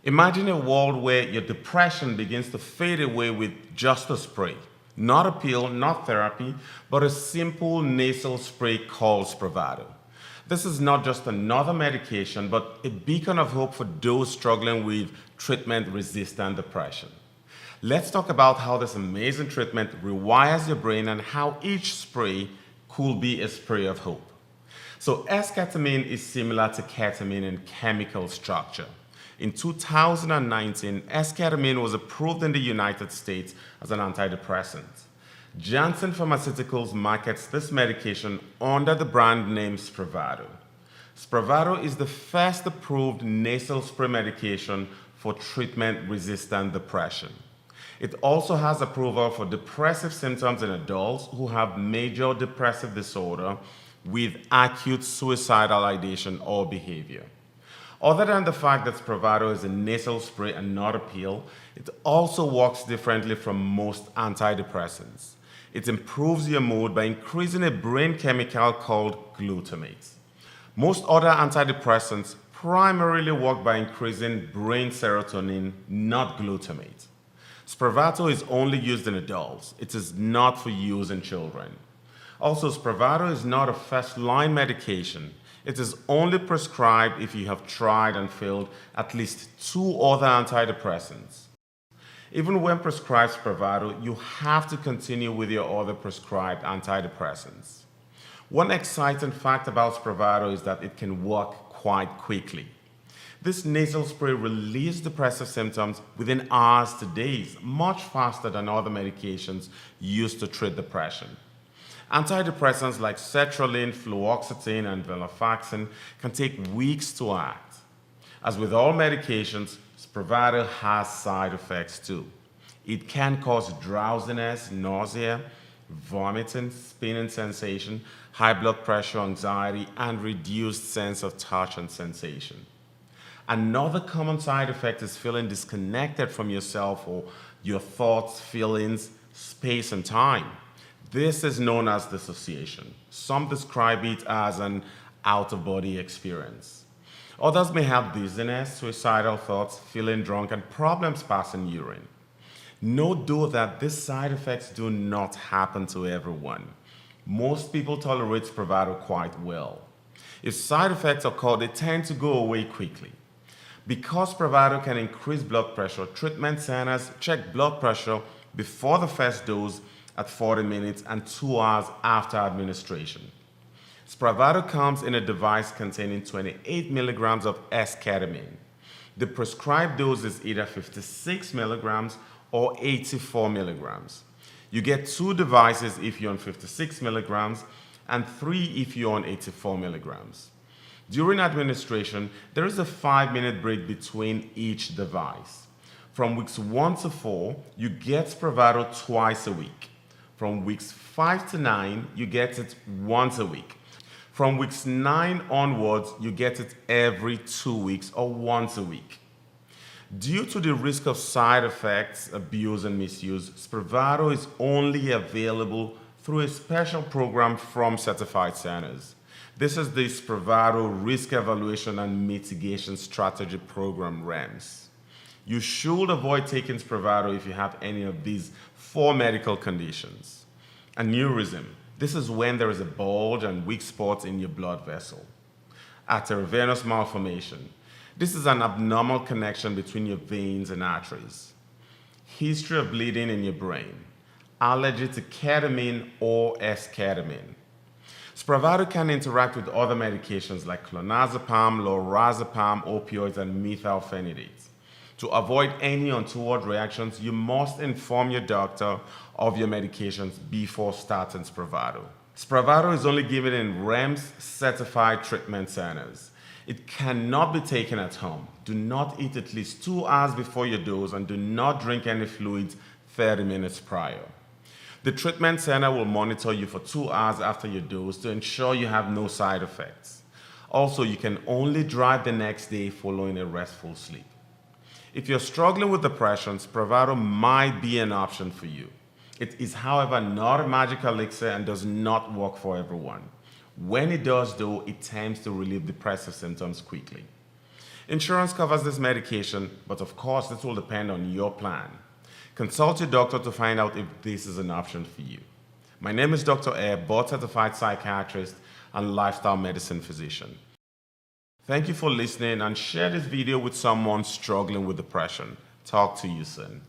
Imagine a world where your depression begins to fade away with just a spray. Not a pill, not therapy, but a simple nasal spray called Spravato. This is not just another medication, but a beacon of hope for those struggling with treatment-resistant depression. Let's talk about how this amazing treatment rewires your brain and how each spray could be a spray of hope. So esketamine is similar to ketamine in chemical structure. In 2019, esketamine was approved in the United States as an antidepressant. Janssen Pharmaceuticals markets this medication under the brand name Spravato. Spravato is the first approved nasal spray medication for treatment-resistant depression. It also has approval for depressive symptoms in adults who have major depressive disorder with acute suicidal ideation or behavior. Other than the fact that Spravato is a nasal spray and not a pill, it also works differently from most antidepressants. It improves your mood by increasing a brain chemical called glutamate. Most other antidepressants primarily work by increasing brain serotonin, not glutamate. Spravato is only used in adults. It is not for use in children. Also, Spravato is not a first-line medication. It is only prescribed if you have tried and failed at least 2 other antidepressants. Even when prescribed Spravato, you have to continue with your other prescribed antidepressants. One exciting fact about Spravato is that it can work quite quickly. This nasal spray relieves depressive symptoms within hours to days, much faster than other medications used to treat depression. Antidepressants like sertraline, fluoxetine, and venlafaxine can take weeks to act. As with all medications, Spravato has side effects too. It can cause drowsiness, nausea, vomiting, spinning sensation, high blood pressure, anxiety, and reduced sense of touch and sensation. Another common side effect is feeling disconnected from yourself or your thoughts, feelings, space, and time. This is known as dissociation. Some describe it as an out-of-body experience. Others may have dizziness, suicidal thoughts, feeling drunk, and problems passing urine. Note though that these side effects do not happen to everyone. Most people tolerate Spravato quite well. If side effects occur, they tend to go away quickly. Because Spravato can increase blood pressure, treatment centers check blood pressure before the first dose at 40 minutes and 2 hours after administration. Spravato comes in a device containing 28 milligrams of esketamine. The prescribed dose is either 56 milligrams or 84 milligrams. You get 2 devices if you're on 56 milligrams and 3 if you're on 84 milligrams. During administration, there is a 5-minute break between each device. From weeks 1 to 4, you get Spravato twice a week. From weeks 5 to 9, you get it once a week. From weeks 9 onwards, you get it every 2 weeks or once a week. Due to the risk of side effects, abuse, and misuse, Spravato is only available through a special program from certified centers. This is the Spravato Risk Evaluation and Mitigation Strategy Program, REMS. You should avoid taking Spravato if you have any of these 4 medical conditions. Aneurysm. This is when there is a bulge and weak spots in your blood vessel. Arteriovenous malformation. This is an abnormal connection between your veins and arteries. History of bleeding in your brain. Allergy to ketamine or esketamine. Spravato can interact with other medications like clonazepam, lorazepam, opioids, and methylphenidates. To avoid any untoward reactions, you must inform your doctor of your medications before starting Spravato. Spravato is only given in REMS certified treatment centers. It cannot be taken at home. Do not eat at least 2 hours before your dose and do not drink any fluids 30 minutes prior. The treatment center will monitor you for 2 hours after your dose to ensure you have no side effects. Also, you can only drive the next day following a restful sleep. If you're struggling with depression, Spravato might be an option for you. It is, however, not a magic elixir and does not work for everyone. When it does, though, it tends to relieve depressive symptoms quickly. Insurance covers this medication, but of course, this will depend on your plan. Consult your doctor to find out if this is an option for you. My name is Dr. Air, board-certified psychiatrist and lifestyle medicine physician. Thank you for listening and share this video with someone struggling with depression. Talk to you soon.